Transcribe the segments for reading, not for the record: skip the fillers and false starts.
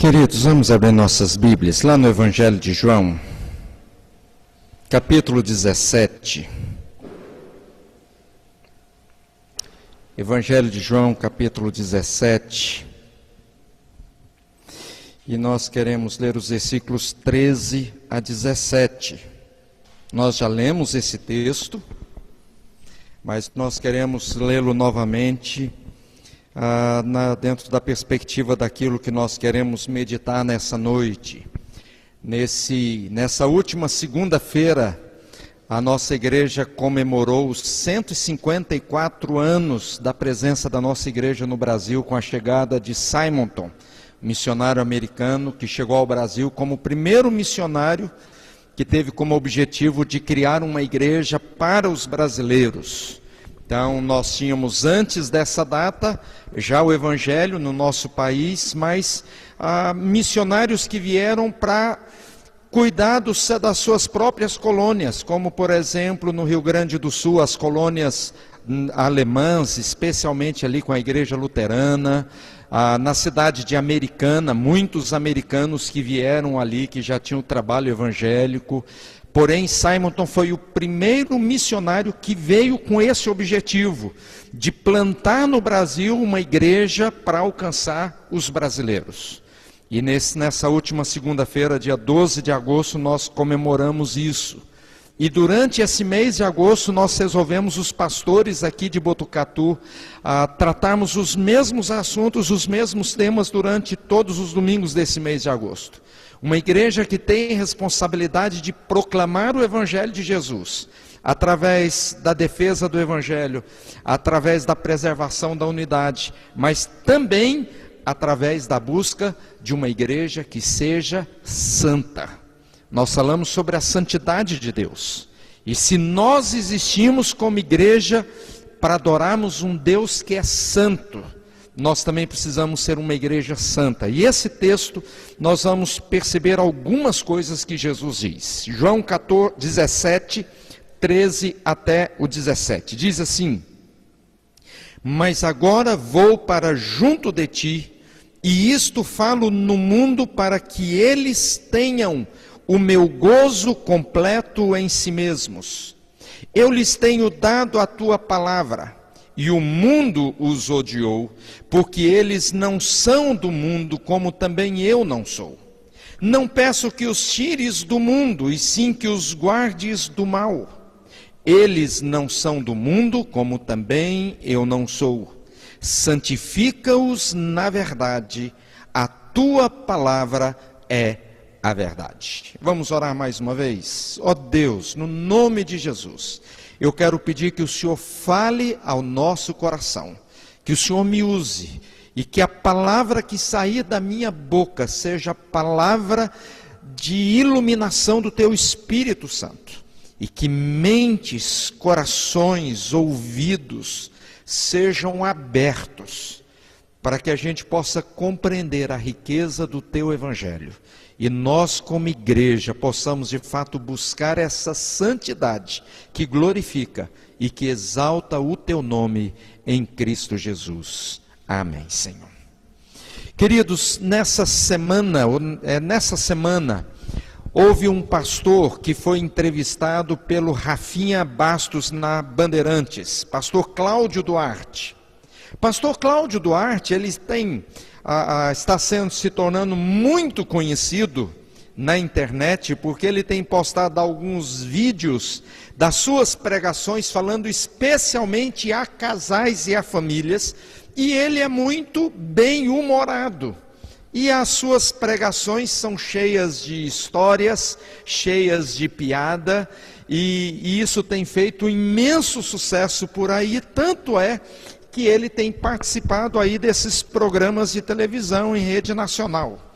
Queridos, vamos abrir nossas Bíblias lá no Evangelho de João, capítulo 17. Evangelho de João, capítulo 17. E nós queremos ler os versículos 13 a 17. Nós já lemos esse texto, mas nós queremos lê-lo novamente dentro da perspectiva daquilo que nós queremos meditar nessa noite. Nessa última segunda-feira, a nossa igreja comemorou os 154 anos da presença da nossa igreja no Brasil, com a chegada de Simonton, missionário americano que chegou ao Brasil como o primeiro missionário que teve como objetivo de criar uma igreja para os brasileiros. Então, nós tínhamos antes dessa data já o Evangelho no nosso país, mas missionários que vieram para cuidar das suas próprias colônias, como, por exemplo, no Rio Grande do Sul, as colônias alemãs, especialmente ali com a igreja luterana, na cidade de Americana, muitos americanos que vieram ali, que já tinham trabalho evangélico. Porém, Simonton foi o primeiro missionário que veio com esse objetivo, de plantar no Brasil uma igreja para alcançar os brasileiros. E nessa última segunda-feira, dia 12 de agosto, nós comemoramos isso. E durante esse mês de agosto, nós resolvemos, os pastores aqui de Botucatu, tratarmos os mesmos assuntos, os mesmos temas durante todos os domingos desse mês de agosto. Uma igreja que tem responsabilidade de proclamar o Evangelho de Jesus, através da defesa do Evangelho, através da preservação da unidade, mas também através da busca de uma igreja que seja santa. Nós falamos sobre a santidade de Deus. E se nós existimos como igreja para adorarmos um Deus que é santo, nós também precisamos ser uma igreja santa. E esse texto, nós vamos perceber algumas coisas que Jesus diz. João 17, 13 até o 17. Diz assim: mas agora vou para junto de ti, e isto falo no mundo para que eles tenham o meu gozo completo em si mesmos. Eu lhes tenho dado a tua palavra, e o mundo os odiou, porque eles não são do mundo, como também eu não sou. Não peço que os tires do mundo, e sim que os guardes do mal. Eles não são do mundo, como também eu não sou. Santifica-os na verdade, a tua palavra é a verdade. Vamos orar mais uma vez? Ó Deus, no nome de Jesus, eu quero pedir que o Senhor fale ao nosso coração, que o Senhor me use, e que a palavra que sair da minha boca seja palavra de iluminação do teu Espírito Santo, e que mentes, corações, ouvidos sejam abertos, para que a gente possa compreender a riqueza do teu Evangelho. E nós, como igreja, possamos de fato buscar essa santidade que glorifica e que exalta o teu nome em Cristo Jesus. Amém, Senhor. Queridos, nessa semana, houve um pastor que foi entrevistado pelo Rafinha Bastos na Bandeirantes, pastor Cláudio Duarte. Pastor Cláudio Duarte, ele está se tornando muito conhecido na internet, porque ele tem postado alguns vídeos das suas pregações, falando especialmente a casais e a famílias, e ele é muito bem-humorado. E as suas pregações são cheias de histórias, cheias de piada, e isso tem feito imenso sucesso por aí, tanto é que ele tem participado aí desses programas de televisão em rede nacional.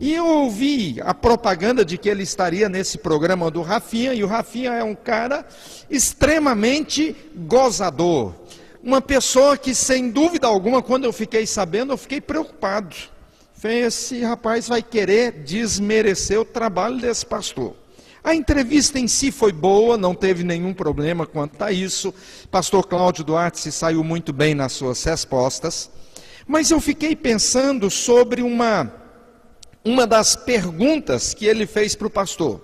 E eu ouvi a propaganda de que ele estaria nesse programa do Rafinha, e o Rafinha é um cara extremamente gozador. Uma pessoa que, sem dúvida alguma, quando eu fiquei sabendo, eu fiquei preocupado. Esse rapaz vai querer desmerecer o trabalho desse pastor. A entrevista em si foi boa, não teve nenhum problema quanto a isso. Pastor Cláudio Duarte se saiu muito bem nas suas respostas. Mas eu fiquei pensando sobre uma uma das perguntas que ele fez para o pastor.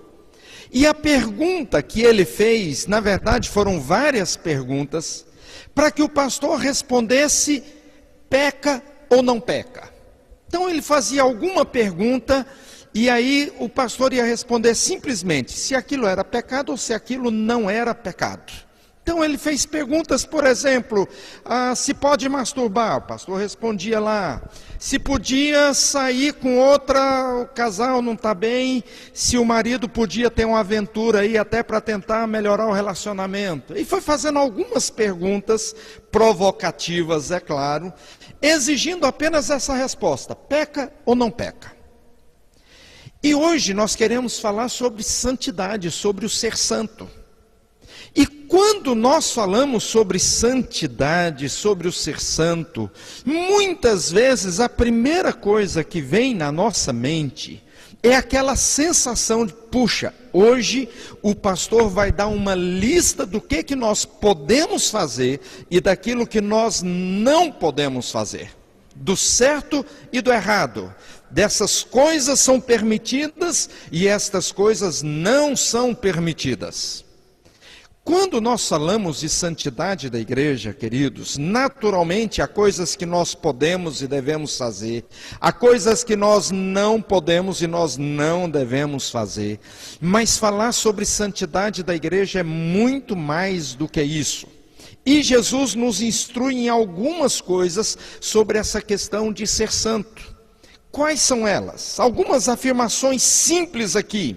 E a pergunta que ele fez, na verdade foram várias perguntas, para que o pastor respondesse: peca ou não peca? Então ele fazia alguma pergunta, e aí o pastor ia responder simplesmente se aquilo era pecado ou se aquilo não era pecado. Então ele fez perguntas, por exemplo, se pode masturbar, o pastor respondia lá. Se podia sair com outra, o casal não está bem, se o marido podia ter uma aventura aí até para tentar melhorar o relacionamento. E foi fazendo algumas perguntas provocativas, é claro, exigindo apenas essa resposta: peca ou não peca? E hoje nós queremos falar sobre santidade, sobre o ser santo. E quando nós falamos sobre santidade, sobre o ser santo, muitas vezes a primeira coisa que vem na nossa mente é aquela sensação de: puxa, hoje o pastor vai dar uma lista do que nós podemos fazer e daquilo que nós não podemos fazer, do certo e do errado. Dessas coisas são permitidas e estas coisas não são permitidas. Quando nós falamos de santidade da igreja, queridos, naturalmente há coisas que nós podemos e devemos fazer, há coisas que nós não podemos e nós não devemos fazer, mas falar sobre santidade da igreja é muito mais do que isso. E Jesus nos instrui em algumas coisas sobre essa questão de ser santo. Quais são elas? Algumas afirmações simples aqui.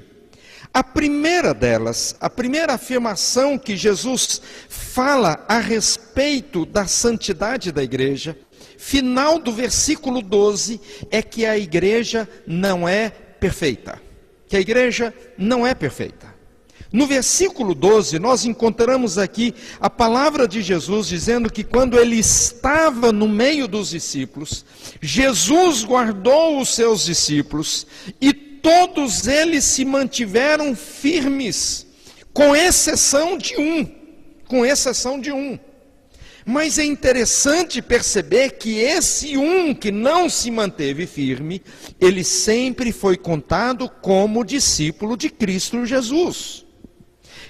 A primeira delas, a primeira afirmação que Jesus fala a respeito da santidade da igreja, final do versículo 12, é que a igreja não é perfeita. Que a igreja não é perfeita. No versículo 12, nós encontramos aqui a palavra de Jesus dizendo que quando ele estava no meio dos discípulos, Jesus guardou os seus discípulos e todos eles se mantiveram firmes, com exceção de um. Mas é interessante perceber que esse um que não se manteve firme, ele sempre foi contado como discípulo de Cristo Jesus.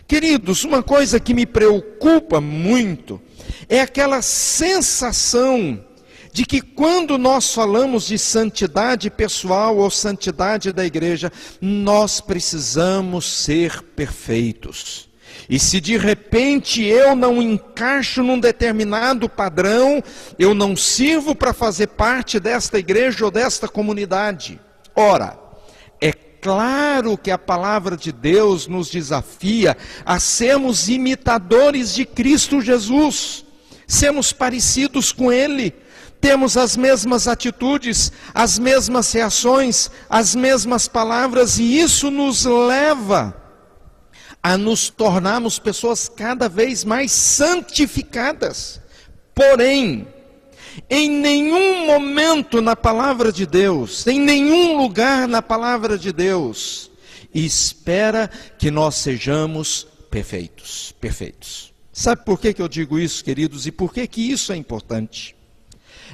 Queridos, uma coisa que me preocupa muito é aquela sensação de que quando nós falamos de santidade pessoal ou santidade da igreja, nós precisamos ser perfeitos. E se de repente eu não encaixo num determinado padrão, eu não sirvo para fazer parte desta igreja ou desta comunidade. Ora, é claro que a palavra de Deus nos desafia a sermos imitadores de Cristo Jesus, sermos parecidos com Ele. Temos as mesmas atitudes, as mesmas reações, as mesmas palavras, e isso nos leva a nos tornarmos pessoas cada vez mais santificadas. Porém, em nenhum momento na palavra de Deus, em nenhum lugar na palavra de Deus, espera que nós sejamos perfeitos. Sabe por que eu digo isso, queridos, e por que isso é importante?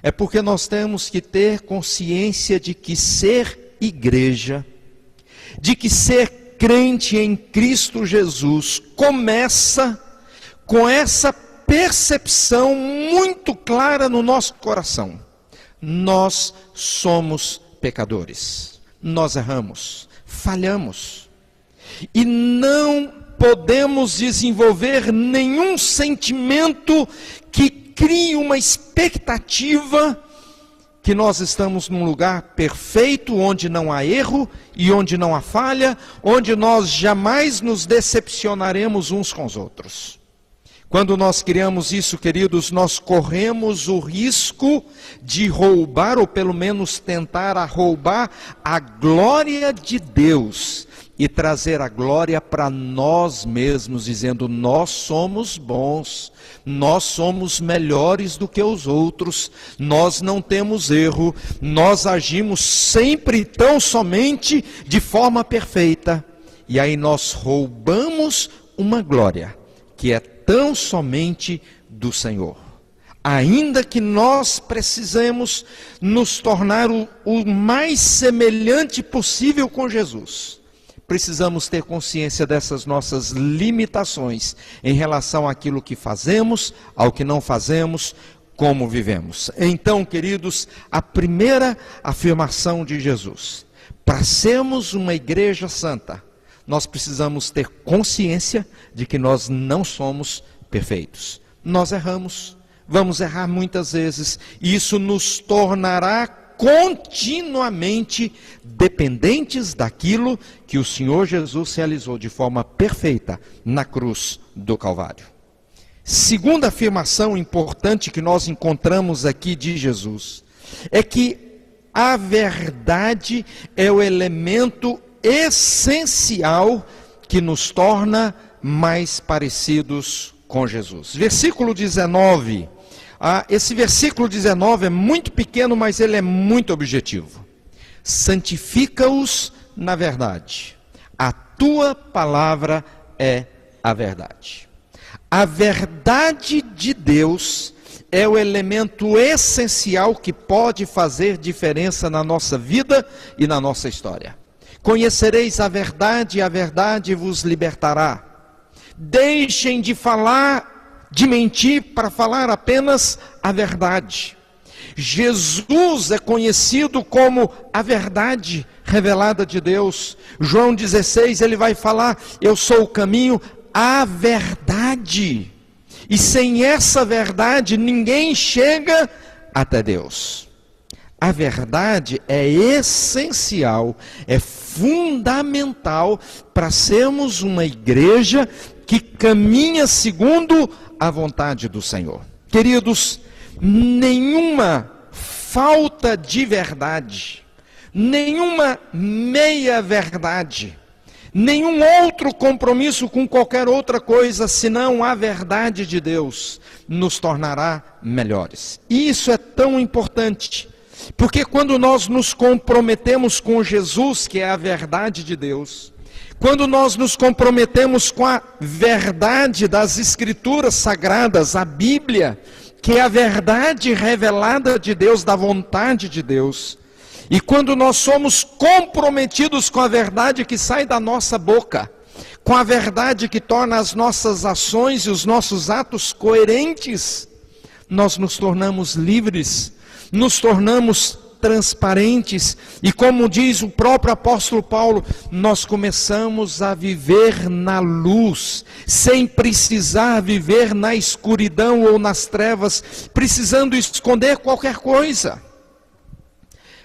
É porque nós temos que ter consciência de que ser igreja, de que ser crente em Cristo Jesus, começa com essa percepção muito clara no nosso coração. Nós somos pecadores, nós erramos, falhamos, e não podemos desenvolver nenhum sentimento que crie uma expectativa que nós estamos num lugar perfeito, onde não há erro e onde não há falha, onde nós jamais nos decepcionaremos uns com os outros. Quando nós criamos isso, queridos, nós corremos o risco de roubar, ou pelo menos tentar roubar, a glória de Deus e trazer a glória para nós mesmos, dizendo: nós somos bons, nós somos melhores do que os outros, nós não temos erro, nós agimos sempre tão somente de forma perfeita. E aí nós roubamos uma glória que é tão somente do Senhor. Ainda que nós precisemos nos tornar o mais semelhante possível com Jesus, precisamos ter consciência dessas nossas limitações em relação àquilo que fazemos, ao que não fazemos, como vivemos. Então, queridos, a primeira afirmação de Jesus: para sermos uma igreja santa, nós precisamos ter consciência de que nós não somos perfeitos. Nós erramos, vamos errar muitas vezes, e isso nos tornará continuamente dependentes daquilo que o Senhor Jesus realizou de forma perfeita na cruz do Calvário. Segunda afirmação importante que nós encontramos aqui de Jesus é que a verdade é o elemento essencial que nos torna mais parecidos com Jesus. Versículo 19. Esse versículo 19 é muito pequeno, mas ele é muito objetivo. Santifica-os na verdade. A tua palavra é a verdade. A verdade de Deus é o elemento essencial que pode fazer diferença na nossa vida e na nossa história. Conhecereis a verdade vos libertará. Deixem de falar, de mentir, para falar apenas a verdade. Jesus é conhecido como a verdade revelada de Deus. João 16, ele vai falar: eu sou o caminho, a verdade. E sem essa verdade, ninguém chega até Deus. A verdade é essencial, é fundamental para sermos uma igreja que caminha segundo a vontade do Senhor. Queridos, nenhuma falta de verdade, nenhuma meia-verdade, nenhum outro compromisso com qualquer outra coisa senão a verdade de Deus nos tornará melhores. E isso é tão importante, porque quando nós nos comprometemos com Jesus, que é a verdade de Deus, quando nós nos comprometemos com a verdade das Escrituras Sagradas, a Bíblia, que é a verdade revelada de Deus, da vontade de Deus, e quando nós somos comprometidos com a verdade que sai da nossa boca, com a verdade que torna as nossas ações e os nossos atos coerentes, nós nos tornamos livres, nos tornamos transparentes, e como diz o próprio apóstolo Paulo, nós começamos a viver na luz, sem precisar viver na escuridão ou nas trevas, precisando esconder qualquer coisa.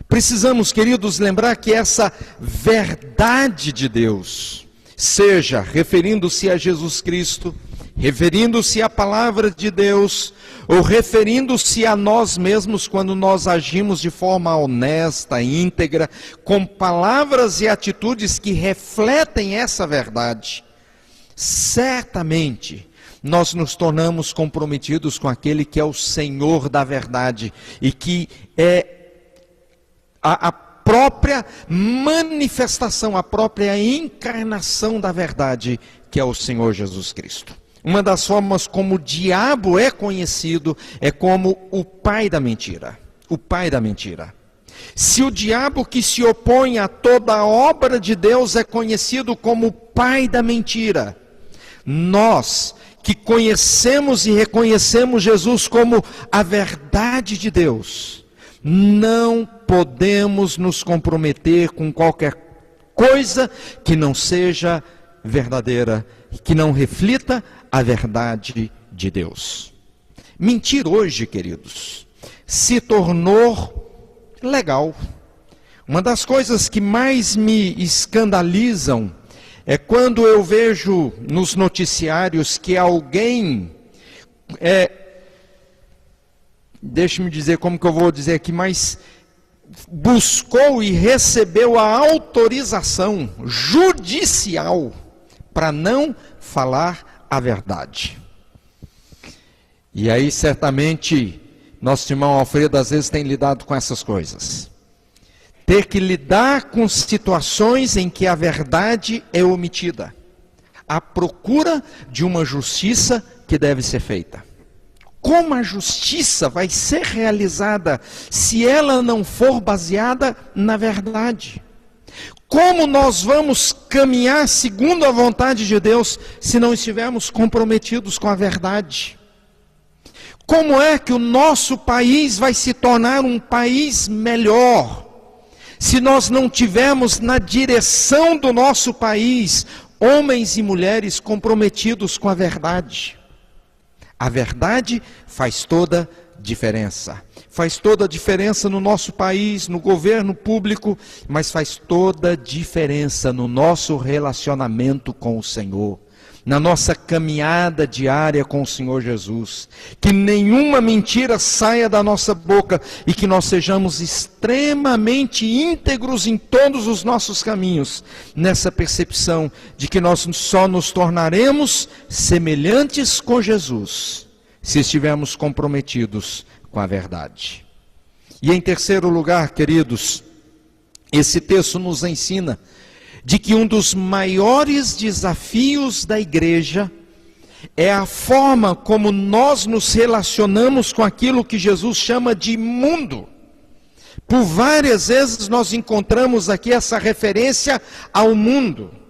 Precisamos, queridos, lembrar que essa verdade de Deus, seja referindo-se a Jesus Cristo, referindo-se à palavra de Deus, ou referindo-se a nós mesmos quando nós agimos de forma honesta, íntegra, com palavras e atitudes que refletem essa verdade, certamente nós nos tornamos comprometidos com aquele que é o Senhor da verdade e que é a própria manifestação, a própria encarnação da verdade, que é o Senhor Jesus Cristo. Uma das formas como o diabo é conhecido é como o pai da mentira. O pai da mentira. Se o diabo que se opõe a toda a obra de Deus é conhecido como o pai da mentira, nós que conhecemos e reconhecemos Jesus como a verdade de Deus, não podemos nos comprometer com qualquer coisa que não seja verdadeira, que não reflita a verdade de Deus. Mentir hoje, queridos, se tornou legal. Uma das coisas que mais me escandalizam é quando eu vejo nos noticiários que alguém, deixe-me dizer como que eu vou dizer aqui, mas buscou e recebeu a autorização judicial para não falar a verdade. E aí certamente nosso irmão Alfredo às vezes tem lidado com essas coisas. Ter que lidar com situações em que a verdade é omitida, à procura de uma justiça que deve ser feita. como a justiça vai ser realizada se ela não for baseada na verdade? Como nós vamos caminhar segundo a vontade de Deus se não estivermos comprometidos com a verdade? Como é que o nosso país vai se tornar um país melhor se nós não tivermos na direção do nosso país homens e mulheres comprometidos com a verdade? A verdade faz toda diferença. Faz toda a diferença no nosso país, no governo público, mas faz toda a diferença no nosso relacionamento com o Senhor, na nossa caminhada diária com o Senhor Jesus. Que nenhuma mentira saia da nossa boca e que nós sejamos extremamente íntegros em todos os nossos caminhos, nessa percepção de que nós só nos tornaremos semelhantes com Jesus se estivermos comprometidos com a verdade. E em terceiro lugar, queridos, esse texto nos ensina de que um dos maiores desafios da igreja é a forma como nós nos relacionamos com aquilo que Jesus chama de mundo. Por várias vezes nós encontramos aqui essa referência ao mundo.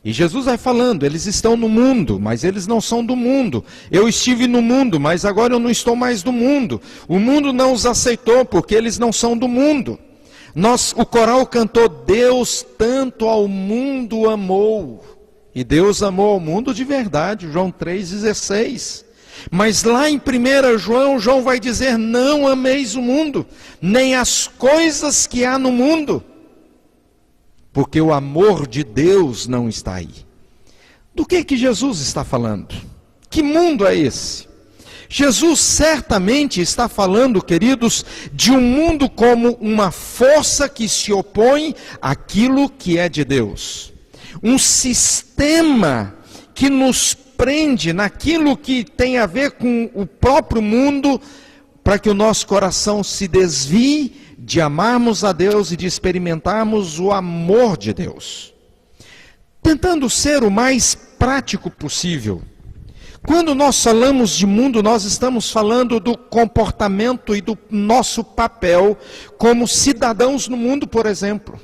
E Jesus vai falando, eles estão no mundo, mas eles não são do mundo. Eu estive no mundo, mas agora eu não estou mais do mundo. O mundo não os aceitou, porque eles não são do mundo. O coral cantou, Deus tanto ao mundo amou. E Deus amou ao mundo de verdade, João 3,16. Mas lá em 1 João vai dizer, não ameis o mundo, nem as coisas que há no mundo, porque o amor de Deus não está aí. Do que Jesus está falando? Que mundo é esse? Jesus certamente está falando, queridos, de um mundo como uma força que se opõe àquilo que é de Deus. Um sistema que nos prende naquilo que tem a ver com o próprio mundo, para que o nosso coração se desvie de amarmos a Deus e de experimentarmos o amor de Deus. Tentando ser o mais prático possível, quando nós falamos de mundo, nós estamos falando do comportamento e do nosso papel como cidadãos no mundo, por exemplo.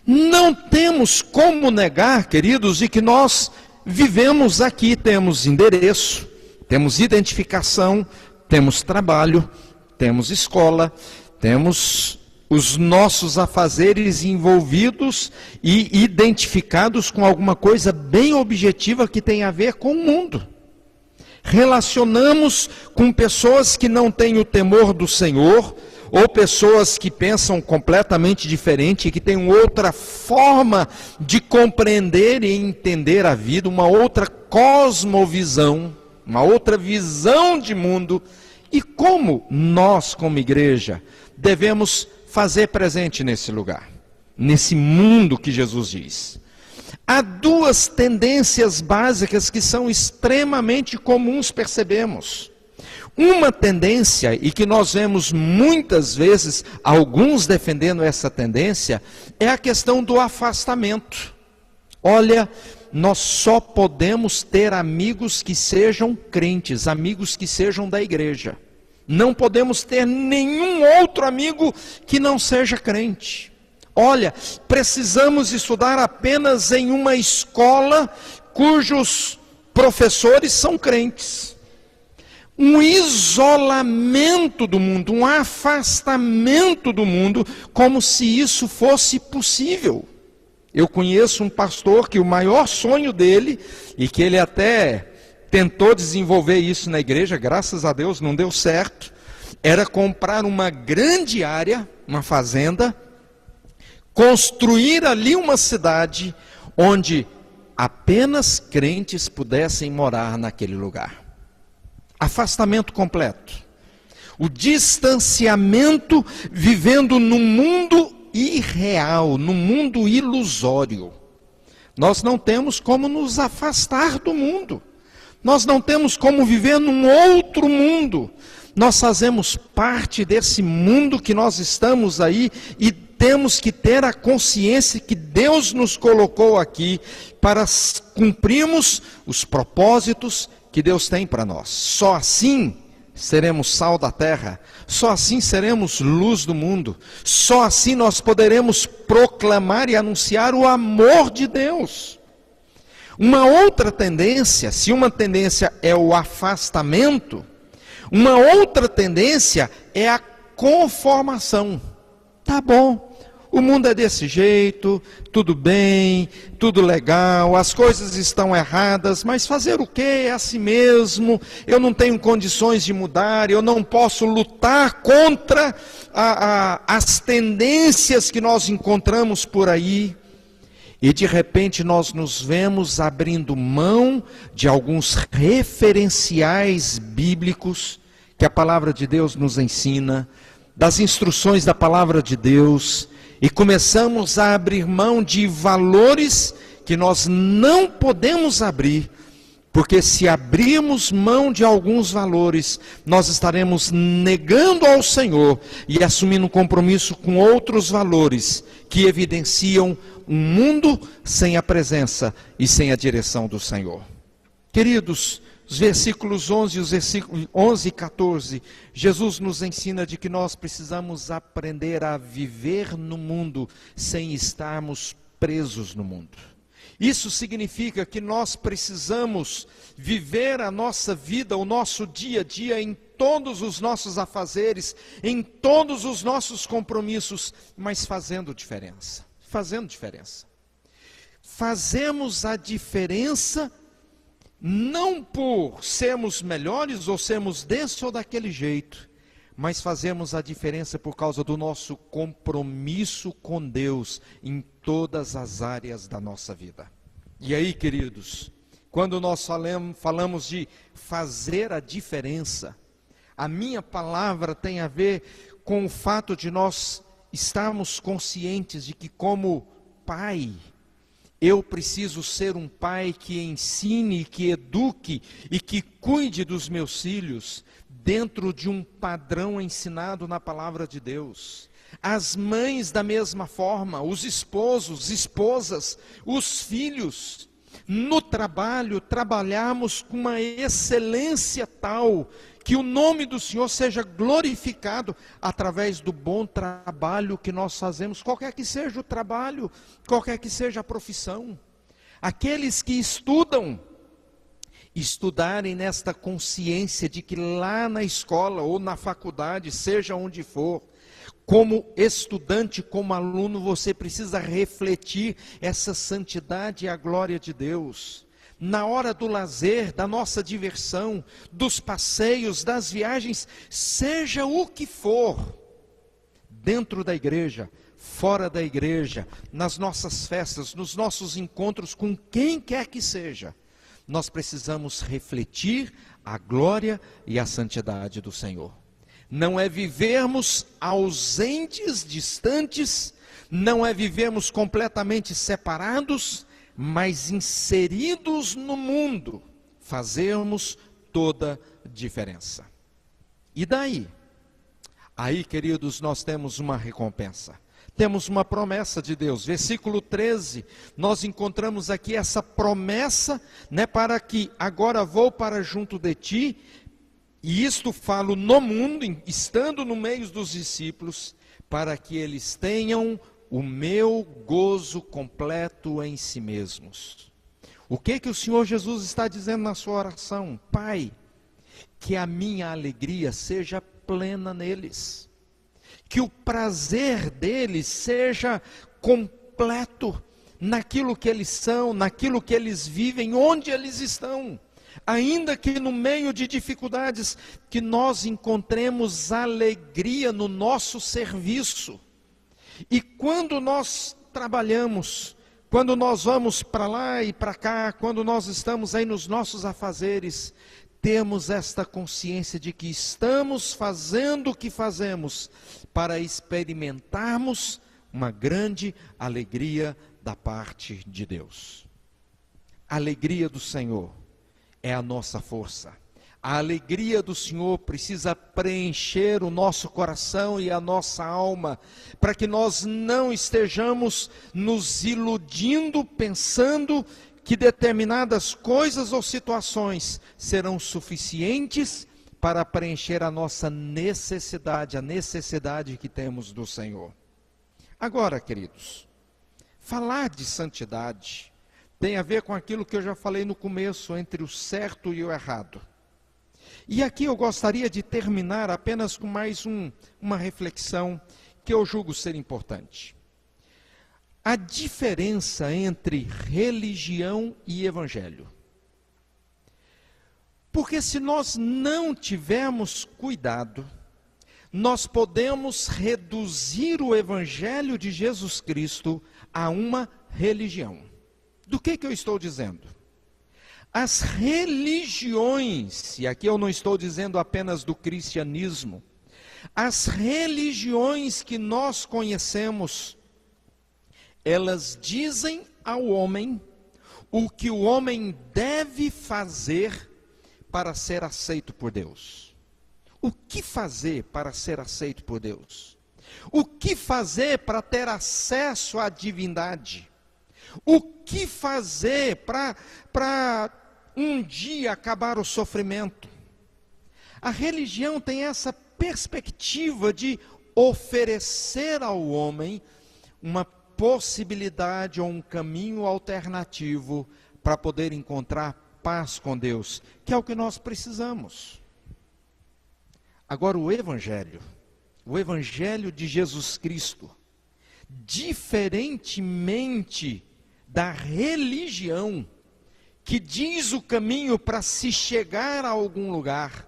Não temos como negar, queridos, de que nós vivemos aqui, temos endereço, temos identificação, temos trabalho, temos escola, temos os nossos afazeres envolvidos e identificados com alguma coisa bem objetiva que tem a ver com o mundo. Relacionamos com pessoas que não têm o temor do Senhor, ou pessoas que pensam completamente diferente, que têm outra forma de compreender e entender a vida, uma outra cosmovisão, uma outra visão de mundo. E como nós, como igreja, devemos fazer presente nesse lugar, nesse mundo que Jesus diz? Há duas tendências básicas que são extremamente comuns, percebemos. Uma tendência, e que nós vemos muitas vezes, alguns defendendo essa tendência, é a questão do afastamento. Olha, nós só podemos ter amigos que sejam crentes, amigos que sejam da igreja. Não podemos ter nenhum outro amigo que não seja crente. Olha, precisamos estudar apenas em uma escola cujos professores são crentes. Um isolamento do mundo, um afastamento do mundo, como se isso fosse possível. Eu conheço um pastor que o maior sonho dele, e que ele até tentou desenvolver isso na igreja, graças a Deus não deu certo, era comprar uma grande área, uma fazenda, construir ali uma cidade onde apenas crentes pudessem morar naquele lugar. Afastamento completo. O distanciamento, vivendo num mundo irreal, num mundo ilusório. Nós não temos como nos afastar do mundo. Nós não temos como viver num outro mundo. Nós fazemos parte desse mundo que nós estamos aí e temos que ter a consciência que Deus nos colocou aqui para cumprirmos os propósitos que Deus tem para nós. Só assim seremos sal da terra, só assim seremos luz do mundo, só assim nós poderemos proclamar e anunciar o amor de Deus. Uma outra tendência, se uma tendência é o afastamento, uma outra tendência é a conformação. Tá bom, o mundo é desse jeito, tudo bem, tudo legal, as coisas estão erradas, mas fazer o quê? É assim mesmo, eu não tenho condições de mudar, eu não posso lutar contra as tendências que nós encontramos por aí. E de repente nós nos vemos abrindo mão de alguns referenciais bíblicos que a palavra de Deus nos ensina, das instruções da palavra de Deus, e começamos a abrir mão de valores que nós não podemos abrir, porque se abrirmos mão de alguns valores, nós estaremos negando ao Senhor e assumindo um compromisso com outros valores que evidenciam um mundo sem a presença e sem a direção do Senhor. Queridos, os versículos 11 e 14, Jesus nos ensina de que nós precisamos aprender a viver no mundo sem estarmos presos no mundo. Isso significa que nós precisamos viver a nossa vida, o nosso dia a dia, em todos os nossos afazeres, em todos os nossos compromissos, mas fazendo diferença. Fazendo diferença. Fazemos a diferença não por sermos melhores ou sermos desse ou daquele jeito, mas fazemos a diferença por causa do nosso compromisso com Deus em todas as áreas da nossa vida. E aí, queridos, quando nós falamos de fazer a diferença, a minha palavra tem a ver com o fato de nós estarmos conscientes de que, como pai, eu preciso ser um pai que ensine, que eduque e que cuide dos meus filhos dentro de um padrão ensinado na palavra de Deus. As mães da mesma forma, os esposos, esposas, os filhos. No trabalho, trabalhamos com uma excelência tal que o nome do Senhor seja glorificado através do bom trabalho que nós fazemos, qualquer que seja o trabalho, qualquer que seja a profissão. Aqueles que estudarem nesta consciência de que lá na escola ou na faculdade, seja onde for, como estudante, como aluno, você precisa refletir essa santidade e a glória de Deus. Na hora do lazer, da nossa diversão, dos passeios, das viagens, seja o que for, dentro da igreja, fora da igreja, nas nossas festas, nos nossos encontros com quem quer que seja, nós precisamos refletir a glória e a santidade do Senhor. Não é vivermos ausentes, distantes, não é vivermos completamente separados, mas inseridos no mundo, fazermos toda diferença. E daí? Aí, queridos, nós temos uma recompensa. Temos uma promessa de Deus. Versículo 13, nós encontramos aqui essa promessa, para que agora vou para junto de ti, e isto falo no mundo, estando no meio dos discípulos, para que eles tenham o meu gozo completo em si mesmos. O que o Senhor Jesus está dizendo na sua oração? Pai, que a minha alegria seja plena neles, que o prazer deles seja completo naquilo que eles são, naquilo que eles vivem, onde eles estão. Ainda que no meio de dificuldades, que nós encontremos alegria no nosso serviço. E quando nós trabalhamos, quando nós vamos para lá e para cá, quando nós estamos aí nos nossos afazeres, temos esta consciência de que estamos fazendo o que fazemos para experimentarmos uma grande alegria da parte de Deus. A alegria do Senhor é a nossa força. A alegria do Senhor precisa preencher o nosso coração e a nossa alma, para que nós não estejamos nos iludindo, pensando que determinadas coisas ou situações serão suficientes para preencher a nossa necessidade, a necessidade que temos do Senhor. Agora, queridos, falar de santidade tem a ver com aquilo que eu já falei no começo, entre o certo e o errado. E aqui eu gostaria de terminar apenas com mais uma reflexão que eu julgo ser importante. A diferença entre religião e evangelho. Porque se nós não tivermos cuidado, nós podemos reduzir o evangelho de Jesus Cristo a uma religião. Do que eu estou dizendo? As religiões, e aqui eu não estou dizendo apenas do cristianismo, as religiões que nós conhecemos, elas dizem ao homem o que o homem deve fazer para ser aceito por Deus. O que fazer para ser aceito por Deus? O que fazer para ter acesso à divindade? O que fazer para um dia acabar o sofrimento? A religião tem essa perspectiva de oferecer ao homem uma possibilidade ou um caminho alternativo para poder encontrar paz com Deus, que é o que nós precisamos. Agora o Evangelho de Jesus Cristo, diferentemente da religião, que diz o caminho para se chegar a algum lugar,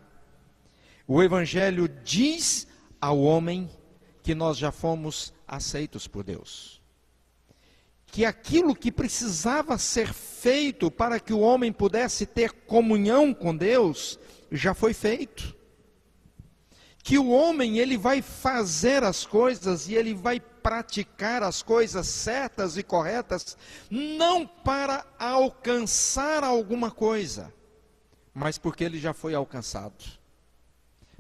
o Evangelho diz ao homem que nós já fomos aceitos por Deus. Que aquilo que precisava ser feito para que o homem pudesse ter comunhão com Deus, já foi feito. Que o homem, ele vai fazer as coisas e ele vai praticar as coisas certas e corretas, não para alcançar alguma coisa, mas porque ele já foi alcançado.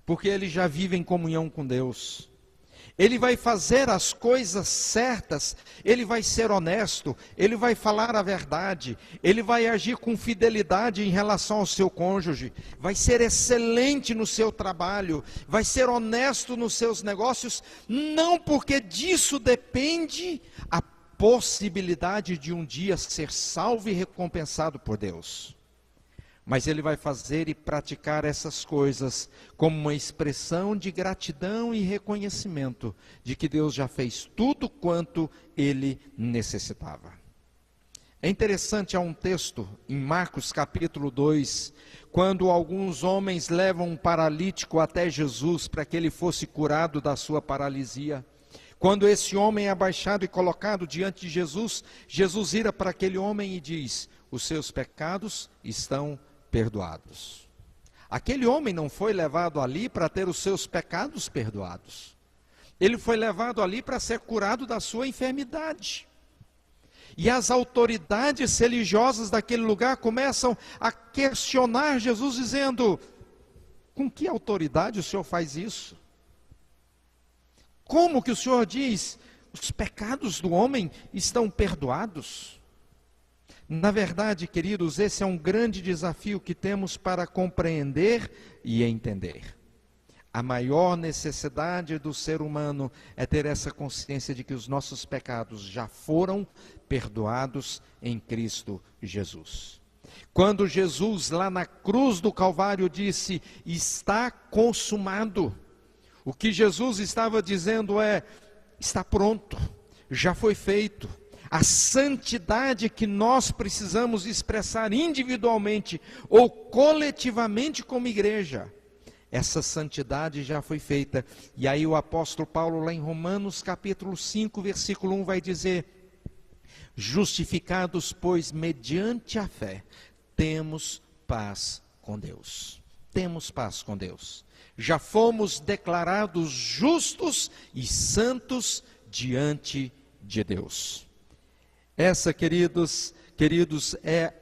Porque ele já vive em comunhão com Deus. Ele vai fazer as coisas certas, ele vai ser honesto, ele vai falar a verdade, ele vai agir com fidelidade em relação ao seu cônjuge, vai ser excelente no seu trabalho, vai ser honesto nos seus negócios, não porque disso depende a possibilidade de um dia ser salvo e recompensado por Deus. Mas ele vai fazer e praticar essas coisas como uma expressão de gratidão e reconhecimento de que Deus já fez tudo quanto ele necessitava. É interessante, há um texto em Marcos capítulo 2, quando alguns homens levam um paralítico até Jesus para que ele fosse curado da sua paralisia. Quando esse homem é abaixado e colocado diante de Jesus, Jesus vira para aquele homem e diz: os seus pecados estão perdoados. Aquele homem não foi levado ali para ter os seus pecados perdoados. Ele foi levado ali para ser curado da sua enfermidade. E as autoridades religiosas daquele lugar começam a questionar Jesus, dizendo: com que autoridade o Senhor faz isso? Como que o Senhor diz, os pecados do homem estão perdoados? Na verdade, queridos, esse é um grande desafio que temos para compreender e entender. A maior necessidade do ser humano é ter essa consciência de que os nossos pecados já foram perdoados em Cristo Jesus. Quando Jesus, lá na cruz do Calvário, disse: está consumado, o que Jesus estava dizendo é: está pronto, já foi feito. A santidade que nós precisamos expressar individualmente ou coletivamente como igreja, essa santidade já foi feita. E aí o apóstolo Paulo, lá em Romanos capítulo 5, versículo 1, vai dizer: justificados, pois, mediante a fé, temos paz com Deus. Temos paz com Deus. Já fomos declarados justos e santos diante de Deus. Essa, queridos, é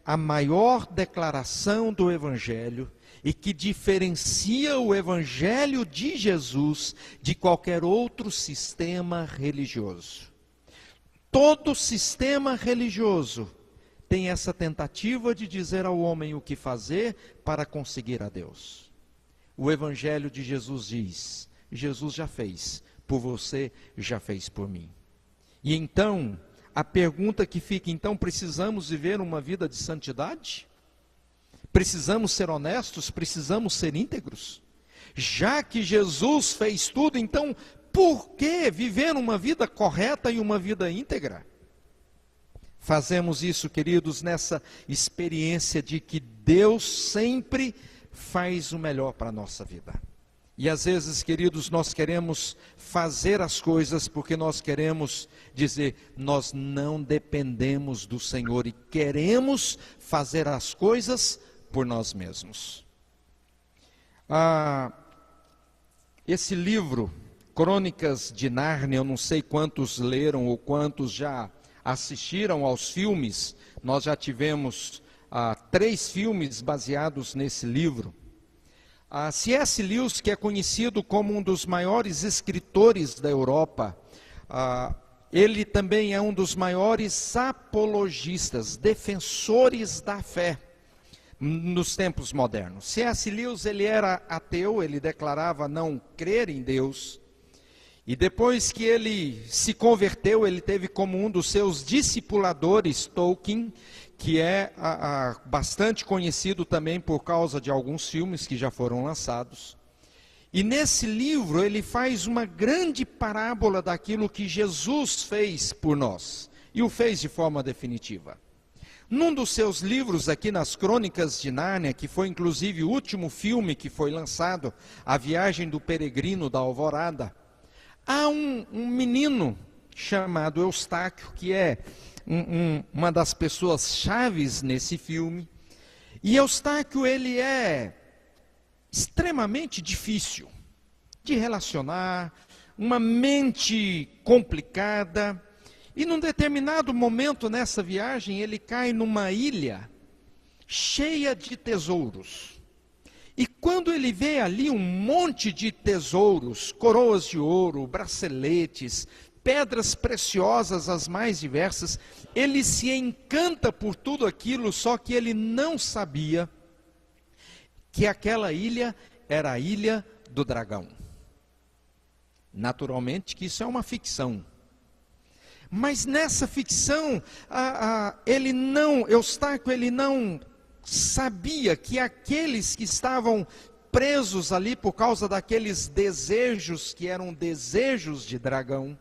a maior declaração do Evangelho e que diferencia o Evangelho de Jesus de qualquer outro sistema religioso. Todo sistema religioso tem essa tentativa de dizer ao homem o que fazer para conseguir a Deus. o Evangelho de Jesus diz: Jesus já fez por você, já fez por mim. E então, a pergunta que fica, então precisamos viver uma vida de santidade? Precisamos ser honestos? Precisamos ser íntegros? Já que Jesus fez tudo, então por que viver uma vida correta e uma vida íntegra? Fazemos isso, queridos, nessa experiência de que Deus sempre faz o melhor para a nossa vida. E às vezes, queridos, nós queremos fazer as coisas porque nós queremos dizer, nós não dependemos do Senhor e queremos fazer as coisas por nós mesmos. Esse livro, Crônicas de Nárnia, eu não sei quantos leram ou quantos já assistiram aos filmes. Nós já tivemos 3 filmes baseados nesse livro. C.S. Lewis, que é conhecido como um dos maiores escritores da Europa, ele também é um dos maiores apologistas, defensores da fé nos tempos modernos. C.S. Lewis, ele era ateu, ele declarava não crer em Deus, e depois que ele se converteu, ele teve como um dos seus discipuladores Tolkien, que é bastante conhecido também por causa de alguns filmes que já foram lançados. E nesse livro ele faz uma grande parábola daquilo que Jesus fez por nós, e o fez de forma definitiva. Num dos seus livros aqui nas Crônicas de Nárnia, que foi inclusive o último filme que foi lançado, A Viagem do Peregrino da Alvorada, há um menino chamado Eustáquio, que é uma das pessoas chaves nesse filme. E Eustáquio, ele é extremamente difícil de relacionar, uma mente complicada. E num determinado momento nessa viagem, ele cai numa ilha cheia de tesouros. E quando ele vê ali um monte de tesouros, coroas de ouro, braceletes, pedras preciosas as mais diversas, ele se encanta por tudo aquilo, só que ele não sabia que aquela ilha era a Ilha do Dragão. Naturalmente que isso é uma ficção. Mas nessa ficção, Eustáquio, ele não sabia que aqueles que estavam presos ali por causa daqueles desejos que eram desejos de dragão,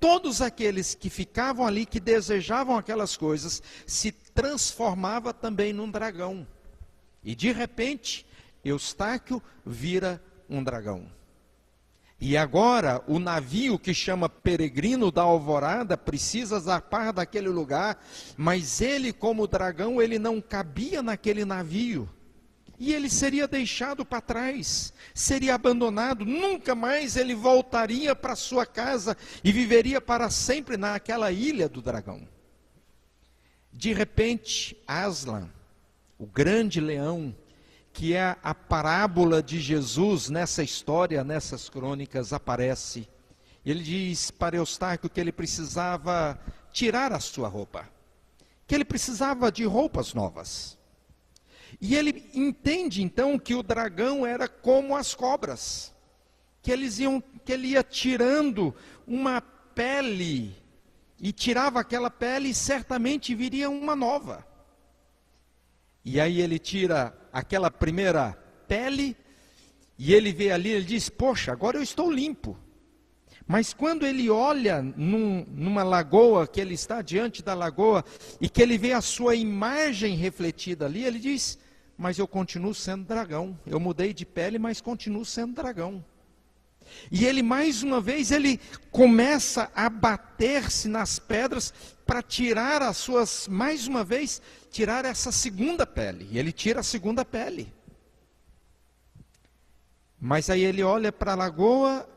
todos aqueles que ficavam ali, que desejavam aquelas coisas, se transformava também num dragão. E de repente, Eustáquio vira um dragão. E agora, o navio que chama Peregrino da Alvorada precisa zarpar daquele lugar, mas ele, como dragão, ele não cabia naquele navio. E ele seria deixado para trás, seria abandonado, nunca mais ele voltaria para sua casa e viveria para sempre naquela ilha do dragão. De repente, Aslan, o grande leão, que é a parábola de Jesus nessa história, nessas crônicas, aparece. Ele diz para Eustáquio que ele precisava tirar a sua roupa, que ele precisava de roupas novas. E ele entende então que o dragão era como as cobras, que ele ia tirando uma pele, e tirava aquela pele e certamente viria uma nova. E aí ele tira aquela primeira pele, e ele vê ali, ele diz, poxa, agora eu estou limpo. Mas quando ele olha numa lagoa, que ele está diante da lagoa, e que ele vê a sua imagem refletida ali, ele diz, mas eu continuo sendo dragão. Eu mudei de pele, mas continuo sendo dragão. E ele, mais uma vez, ele começa a bater-se nas pedras para tirar mais uma vez, tirar essa segunda pele. E ele tira a segunda pele. Mas aí ele olha para a lagoa,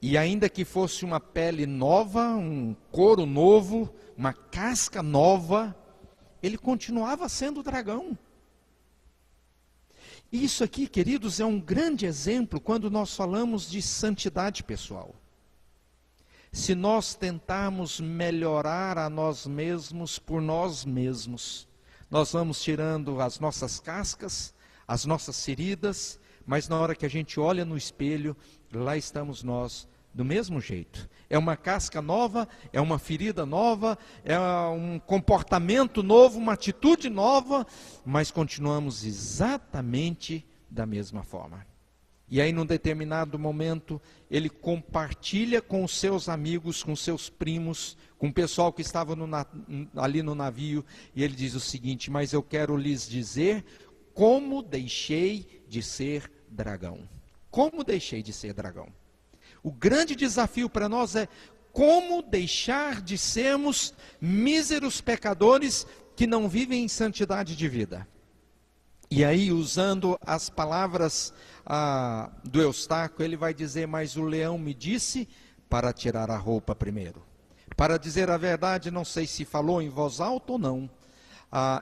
e ainda que fosse uma pele nova, um couro novo, uma casca nova, ele continuava sendo dragão. Isso aqui, queridos, é um grande exemplo quando nós falamos de santidade pessoal. Se nós tentarmos melhorar a nós mesmos por nós mesmos, nós vamos tirando as nossas cascas, as nossas feridas, mas na hora que a gente olha no espelho, lá estamos nós, do mesmo jeito. É uma casca nova, é uma ferida nova, é um comportamento novo, uma atitude nova, mas continuamos exatamente da mesma forma. E aí, num determinado momento, ele compartilha com os seus amigos, com seus primos, com o pessoal que estava ali no navio, e ele diz o seguinte: mas eu quero lhes dizer como deixei de ser dragão. Como deixei de ser dragão? O grande desafio para nós é como deixar de sermos míseros pecadores que não vivem em santidade de vida. E aí, usando as palavras do Eustáquio, ele vai dizer: mas o leão me disse para tirar a roupa primeiro. Para dizer a verdade, não sei se falou em voz alta ou não.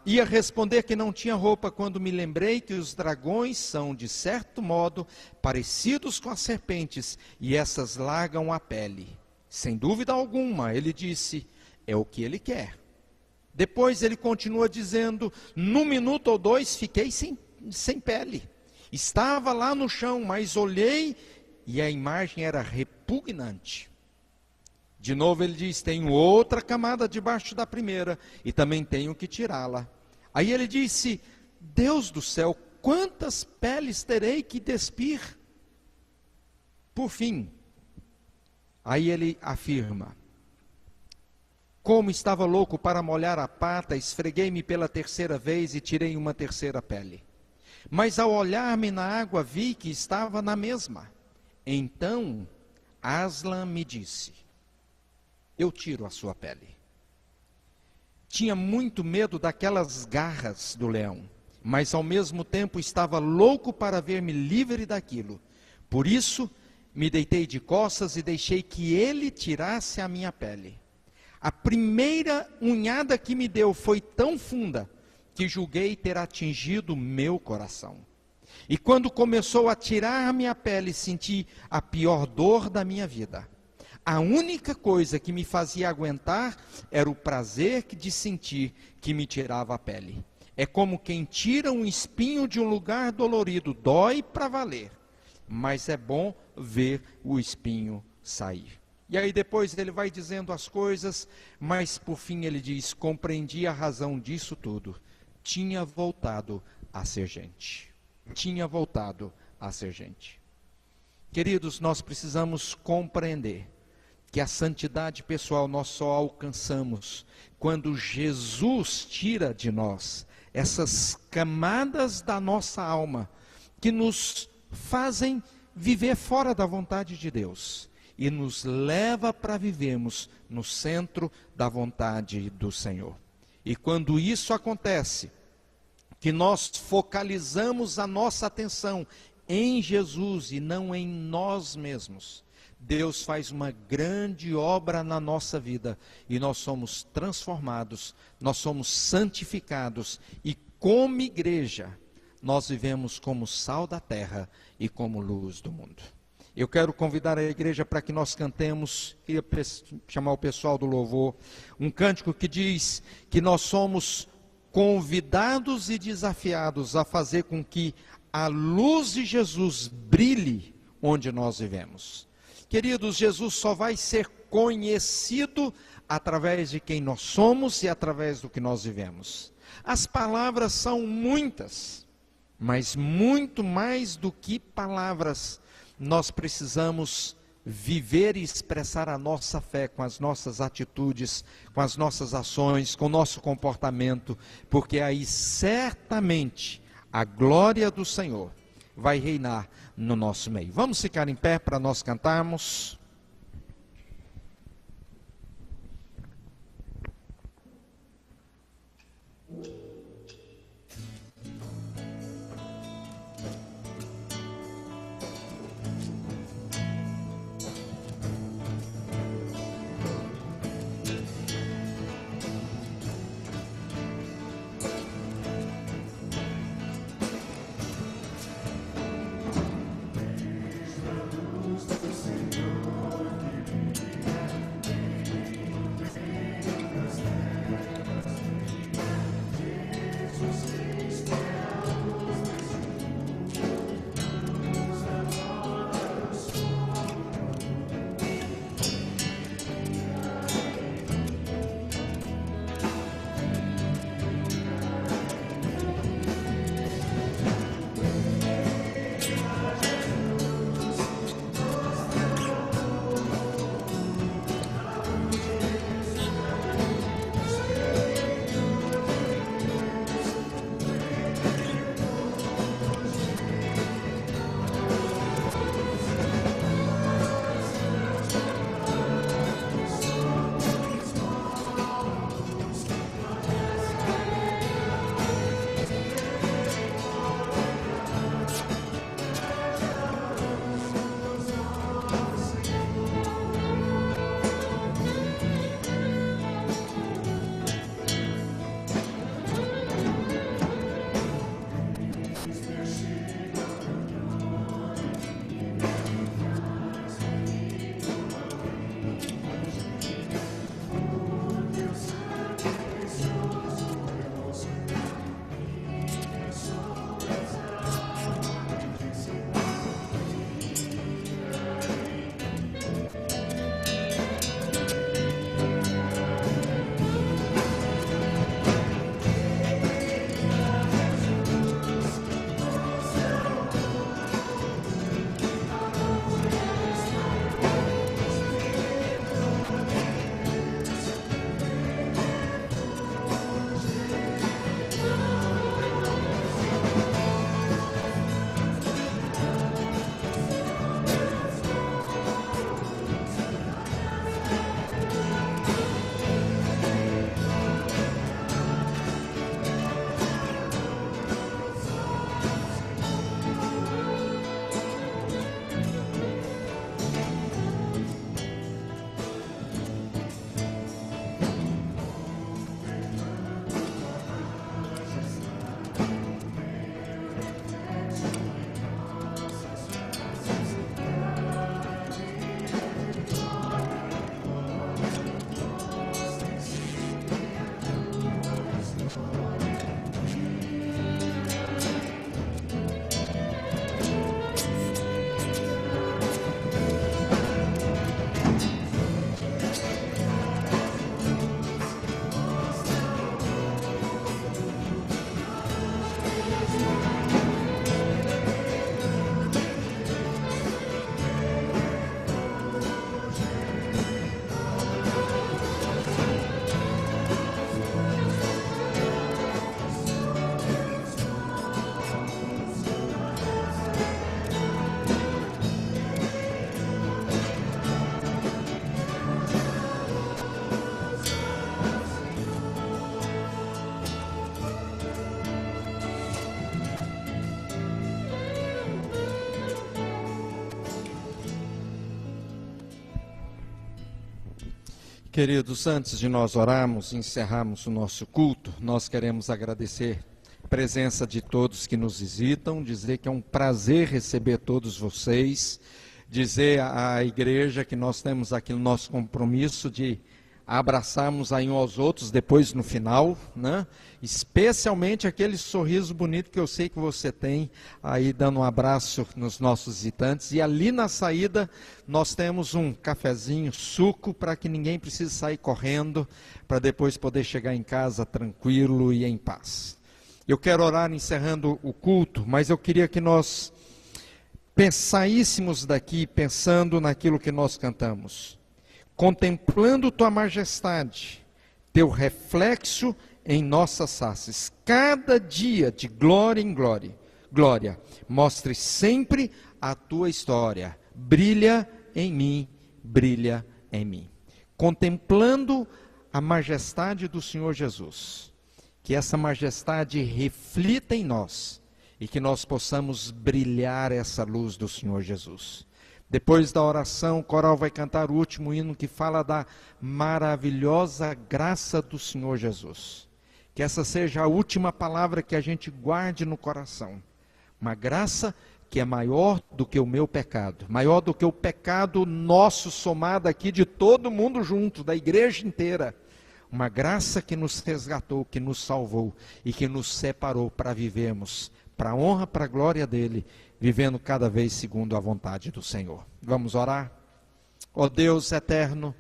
Ia responder que não tinha roupa quando me lembrei que os dragões são, de certo modo, parecidos com as serpentes, e essas largam a pele. Sem dúvida alguma, ele disse, é o que ele quer. Depois ele continua dizendo, num minuto ou dois fiquei sem pele. Estava lá no chão, mas olhei e a imagem era repugnante. De novo ele diz, tenho outra camada debaixo da primeira e também tenho que tirá-la. Aí ele disse, Deus do céu, quantas peles terei que despir? Por fim, aí ele afirma, como estava louco para molhar a pata, esfreguei-me pela terceira vez e tirei uma terceira pele. Mas ao olhar-me na água vi que estava na mesma. Então Aslan me disse, eu tiro a sua pele. Tinha muito medo daquelas garras do leão, mas ao mesmo tempo estava louco para ver-me livre daquilo. Por isso, me deitei de costas e deixei que ele tirasse a minha pele. A primeira unhada que me deu foi tão funda, que julguei ter atingido meu coração. E quando começou a tirar a minha pele, senti a pior dor da minha vida. A única coisa que me fazia aguentar era o prazer de sentir que me tirava a pele. É como quem tira um espinho de um lugar dolorido, dói para valer, mas é bom ver o espinho sair. E aí depois ele vai dizendo as coisas, mas por fim ele diz, compreendi a razão disso tudo. Tinha voltado a ser gente. Tinha voltado a ser gente. Queridos, nós precisamos compreender que a santidade pessoal nós só alcançamos quando Jesus tira de nós essas camadas da nossa alma que nos fazem viver fora da vontade de Deus e nos leva para vivermos no centro da vontade do Senhor. E quando isso acontece, que nós focalizamos a nossa atenção em Jesus e não em nós mesmos, Deus faz uma grande obra na nossa vida e nós somos transformados, nós somos santificados e como igreja nós vivemos como sal da terra e como luz do mundo. Eu quero convidar a igreja para que nós cantemos, queria chamar o pessoal do louvor, um cântico que diz que nós somos convidados e desafiados a fazer com que a luz de Jesus brilhe onde nós vivemos. Queridos, Jesus só vai ser conhecido através de quem nós somos e através do que nós vivemos. As palavras são muitas, mas muito mais do que palavras, nós precisamos viver e expressar a nossa fé com as nossas atitudes, com as nossas ações, com o nosso comportamento, porque aí certamente a glória do Senhor vai reinar no nosso meio. Vamos ficar em pé para nós cantarmos. Senhor. Queridos, antes de nós orarmos e encerrarmos o nosso culto, nós queremos agradecer a presença de todos que nos visitam, dizer que é um prazer receber todos vocês, dizer à igreja que nós temos aqui o nosso compromisso de abraçarmos aí uns aos outros depois no final, né? Especialmente aquele sorriso bonito que eu sei que você tem aí dando um abraço nos nossos visitantes. E ali na saída nós temos um cafezinho, suco, para que ninguém precise sair correndo, para depois poder chegar em casa tranquilo e em paz. Eu quero orar encerrando o culto, mas eu queria que nós saíssemos daqui pensando naquilo que nós cantamos. Contemplando tua majestade, teu reflexo em nossas faces, cada dia de glória em glória, mostre sempre a tua história, brilha em mim, brilha em mim. Contemplando a majestade do Senhor Jesus, que essa majestade reflita em nós e que nós possamos brilhar essa luz do Senhor Jesus. Depois da oração, o coral vai cantar o último hino que fala da maravilhosa graça do Senhor Jesus. Que essa seja a última palavra que a gente guarde no coração. Uma graça que é maior do que o meu pecado, maior do que o pecado nosso somado aqui de todo mundo junto, da igreja inteira. Uma graça que nos resgatou, que nos salvou e que nos separou para vivermos para a honra, para a glória dele, vivendo cada vez segundo a vontade do Senhor. Vamos orar? Ó Deus eterno,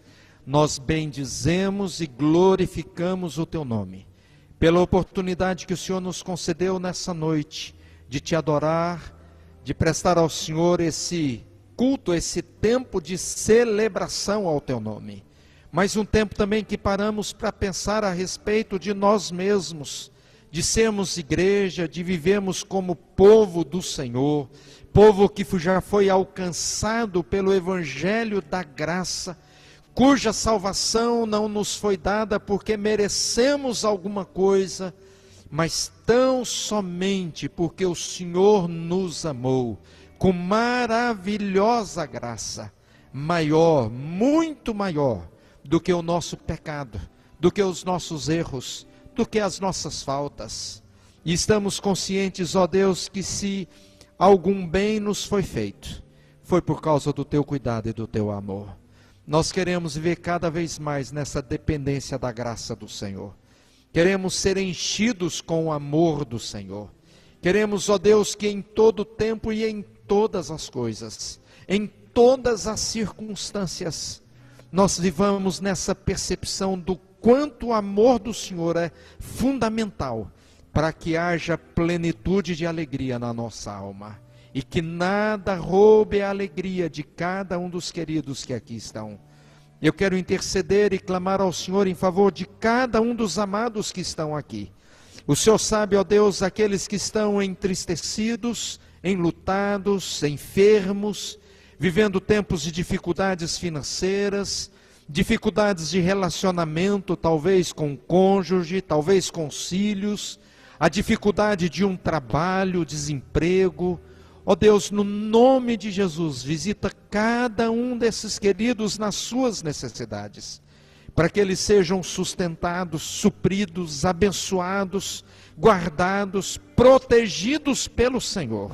nós bendizemos e glorificamos o teu nome, pela oportunidade que o Senhor nos concedeu nessa noite, de te adorar, de prestar ao Senhor esse culto, esse tempo de celebração ao teu nome, mas um tempo também que paramos para pensar a respeito de nós mesmos, de sermos igreja, de vivermos como povo do Senhor, povo que já foi alcançado pelo Evangelho da graça, cuja salvação não nos foi dada porque merecemos alguma coisa, mas tão somente porque o Senhor nos amou, com maravilhosa graça, maior, muito maior do que o nosso pecado, do que os nossos erros, do que as nossas faltas. E estamos conscientes, ó Deus, que se algum bem nos foi feito, foi por causa do teu cuidado e do teu amor. Nós queremos viver cada vez mais nessa dependência da graça do Senhor. Queremos ser enchidos com o amor do Senhor. Queremos, ó Deus, que em todo tempo e em todas as coisas, em todas as circunstâncias, nós vivamos nessa percepção do quanto o amor do Senhor é fundamental para que haja plenitude de alegria na nossa alma e que nada roube a alegria de cada um dos queridos que aqui estão. Eu quero interceder e clamar ao Senhor em favor de cada um dos amados que estão aqui. O Senhor sabe, ó Deus, aqueles que estão entristecidos, enlutados, enfermos, vivendo tempos de dificuldades financeiras, dificuldades de relacionamento, talvez com o cônjuge, talvez com os filhos, a dificuldade de um trabalho, desemprego. Ó Deus, no nome de Jesus, visita cada um desses queridos nas suas necessidades, para que eles sejam sustentados, supridos, abençoados, guardados, protegidos pelo Senhor.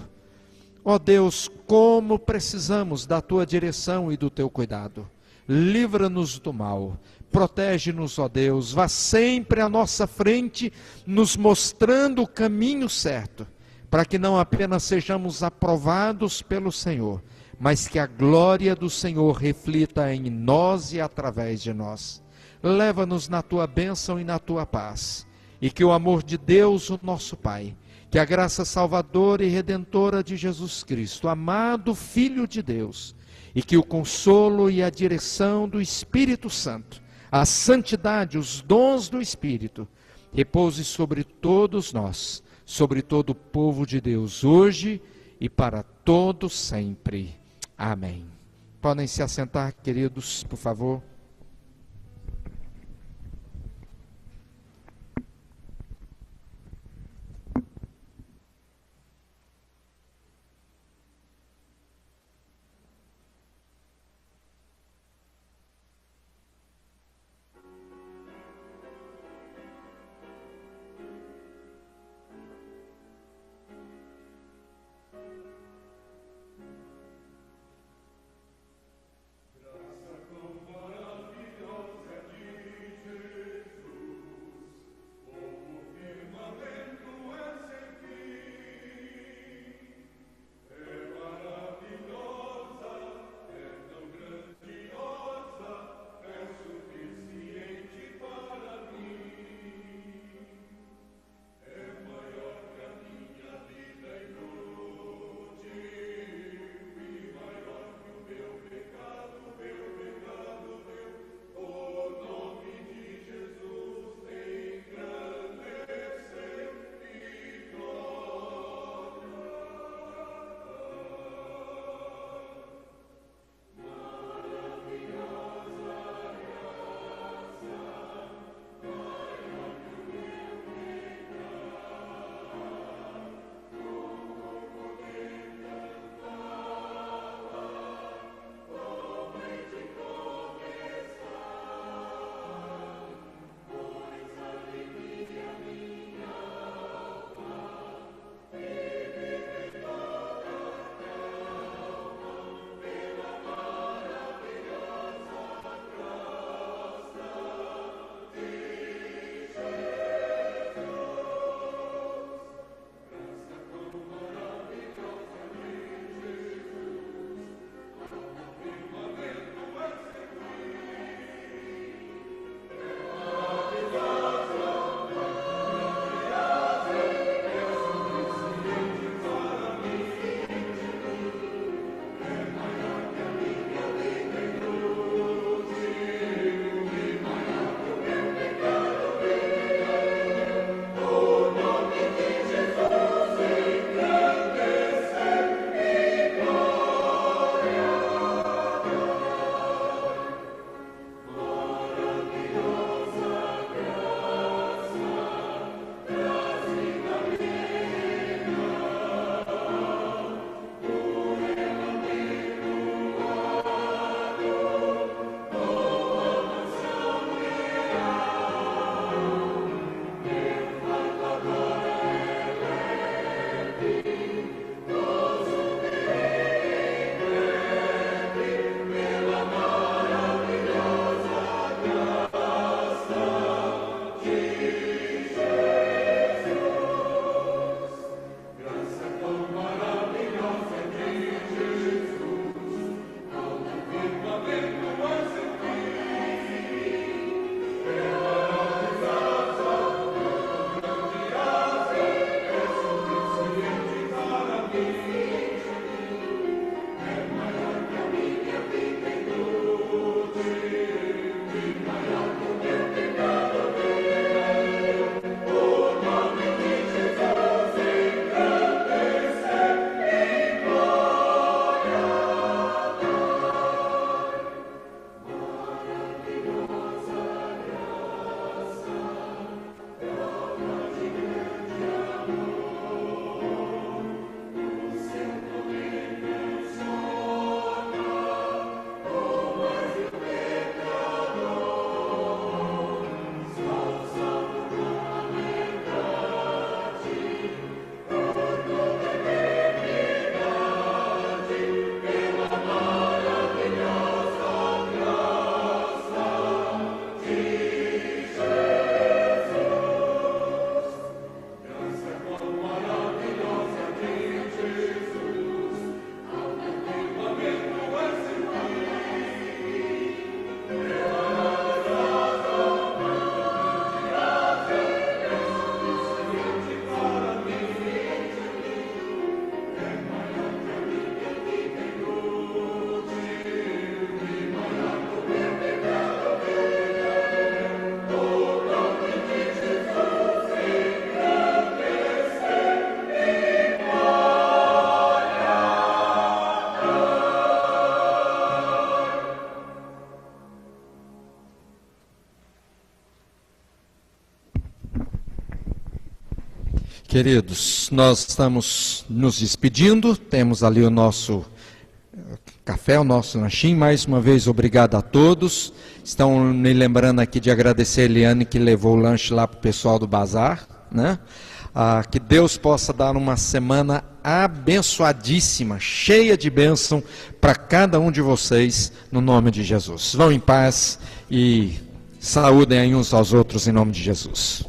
Ó Deus, como precisamos da tua direção e do teu cuidado. Livra-nos do mal, protege-nos, ó Deus, vá sempre à nossa frente, nos mostrando o caminho certo, para que não apenas sejamos aprovados pelo Senhor, mas que a glória do Senhor reflita em nós e através de nós. Leva-nos na tua bênção e na tua paz, e que o amor de Deus, o nosso Pai, que a graça salvadora e redentora de Jesus Cristo, amado Filho de Deus, e que o consolo e a direção do Espírito Santo, a santidade, os dons do Espírito, repouse sobre todos nós, sobre todo o povo de Deus, hoje e para todo sempre. Amém. Podem se assentar, queridos, por favor. Queridos, nós estamos nos despedindo, temos ali o nosso café, o nosso lanchinho. Mais uma vez, obrigado a todos. Estão me lembrando aqui de agradecer a Eliane, que levou o lanche lá para o pessoal do bazar, né? Que Deus possa dar uma semana abençoadíssima, cheia de bênção para cada um de vocês, no nome de Jesus. Vão em paz e saúdem uns aos outros em nome de Jesus.